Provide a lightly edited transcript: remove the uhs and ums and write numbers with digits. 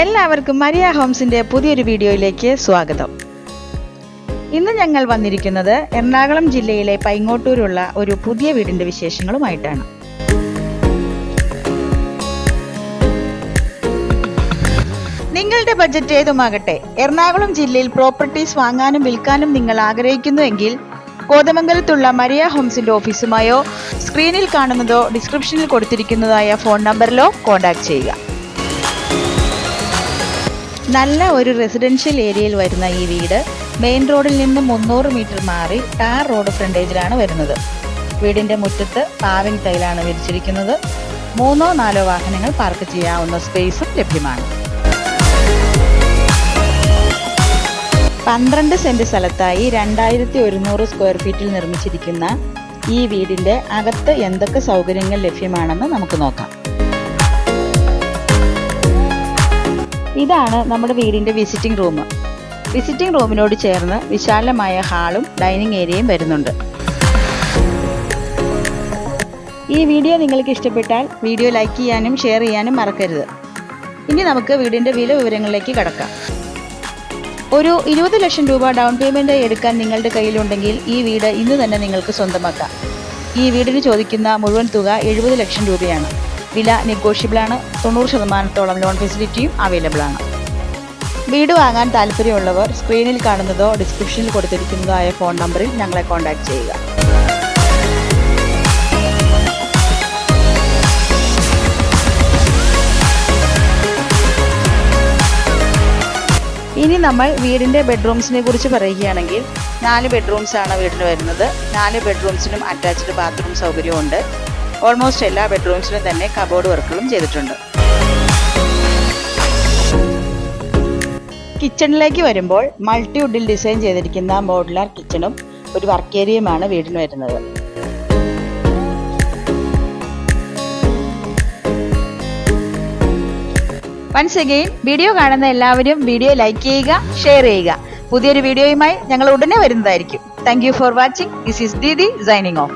എല്ലാവർക്കും മരിയ ഹോംസിന്റെ പുതിയൊരു വീഡിയോയിലേക്ക് സ്വാഗതം. ഇന്ന് ഞങ്ങൾ വന്നിരിക്കുന്നത് എറണാകുളം ജില്ലയിലെ പൈങ്ങോട്ടൂരുള്ള ഒരു പുതിയ വീടിന്റെ വിശേഷങ്ങളുമായിട്ടാണ്. നിങ്ങളുടെ ബജറ്റ് ഏതുമാകട്ടെ, എറണാകുളം ജില്ലയിൽ പ്രോപ്പർട്ടീസ് വാങ്ങാനും വിൽക്കാനും നിങ്ങൾ ആഗ്രഹിക്കുന്നുവെങ്കിൽ കോതമംഗലത്തുള്ള മരിയ ഹോംസിന്റെ ഓഫീസുമായോ സ്ക്രീനിൽ കാണുന്നതോ ഡിസ്ക്രിപ്ഷനിൽ കൊടുത്തിരിക്കുന്നതായ ഫോൺ നമ്പറിലോ കോൺടാക്ട് ചെയ്യുക. നല്ല ഒരു റെസിഡൻഷ്യൽ ഏരിയയിൽ വരുന്ന ഈ വീട് മെയിൻ റോഡിൽ നിന്ന് 300 മീറ്റർ മാറി ടാർ റോഡ് ഫ്രണ്ടേജിലാണ് വരുന്നത്. വീടിന്റെ മുറ്റത്ത് പാവിംഗ് ടൈലാണ് വിരിച്ചിരിക്കുന്നത്. 3-4 വാഹനങ്ങൾ പാർക്ക് ചെയ്യാവുന്ന സ്പേസും ലഭ്യമാണ്. 12 സെന്റ് സ്ഥലത്തായി 2100 സ്ക്വയർ ഫീറ്റിൽ നിർമ്മിച്ചിരിക്കുന്ന ഈ വീടിന്റെ അകത്ത് എന്തൊക്കെ സൗകര്യങ്ങൾ ലഭ്യമാണെന്ന് നമുക്ക് നോക്കാം. ഇതാണ് നമ്മുടെ വീടിന്റെ വിസിറ്റിംഗ് റൂം. വിസിറ്റിംഗ് റൂമിനോട് ചേർന്ന് വിശാലമായ ഹാളും ഡൈനിങ് ഏരിയയും വരുന്നുണ്ട്. ഈ വീഡിയോ നിങ്ങൾക്ക് ഇഷ്ടപ്പെട്ടാൽ വീഡിയോ ലൈക്ക് ചെയ്യാനും ഷെയർ ചെയ്യാനും മറക്കരുത്. ഇനി നമുക്ക് വീടിന്റെ വില വിവരങ്ങളിലേക്ക് കടക്കാം. ഒരു 20 ലക്ഷം രൂപ ഡൗൺ പേയ്മെന്റ് എടുക്കാൻ നിങ്ങളുടെ കയ്യിലുണ്ടെങ്കിൽ ഈ വീട് ഇന്ന് തന്നെ നിങ്ങൾക്ക് സ്വന്തമാക്കാം. ഈ വീടിന് ചോദിക്കുന്ന മുഴുവൻ തുക 70 ലക്ഷം രൂപയാണ്. വില നെഗോഷ്യബിൾ ആണ്. 90% ലോൺ ഫെസിലിറ്റിയും അവൈലബിൾ ആണ്. വീട് വാങ്ങാൻ താല്പര്യമുള്ളവർ സ്ക്രീനിൽ കാണുന്നതോ ഡിസ്ക്രിപ്ഷനിൽ കൊടുത്തിരിക്കുന്നതോ ആയ ഫോൺ നമ്പറിൽ ഞങ്ങളെ കോൺടാക്ട് ചെയ്യുക. ഇനി നമ്മൾ വീടിന്റെ ബെഡ്റൂംസിനെ കുറിച്ച് പറയുകയാണെങ്കിൽ 4 ബെഡ്റൂംസ് ആണ് വീടിന് വരുന്നത്. 4 ബെഡ്റൂംസിനും അറ്റാച്ച്ഡ് ബാത്റൂം സൗകര്യമുണ്ട്. ഓൾമോസ്റ്റ് എല്ലാ ബെഡ്റൂംസിലും തന്നെ കബോർഡ് വർക്കുകളും ചെയ്തിട്ടുണ്ട്. കിച്ചണിലേക്ക് വരുമ്പോൾ മൾട്ടിവുഡിൽ ഡിസൈൻ ചെയ്തിരിക്കുന്ന മോഡുലാർ കിച്ചണും ഒരു വർക്ക് ഏരിയയുമാണ് വീടിന് വരുന്നത്. വൺസ് അഗെയിൻ വീഡിയോ കാണുന്ന എല്ലാവരും വീഡിയോ ലൈക്ക് ചെയ്യുക, ഷെയർ ചെയ്യുക. പുതിയൊരു വീഡിയോയുമായി ഞങ്ങൾ ഉടനെ വരുന്നതായിരിക്കും. Thank you for watching. This is Didi signing off.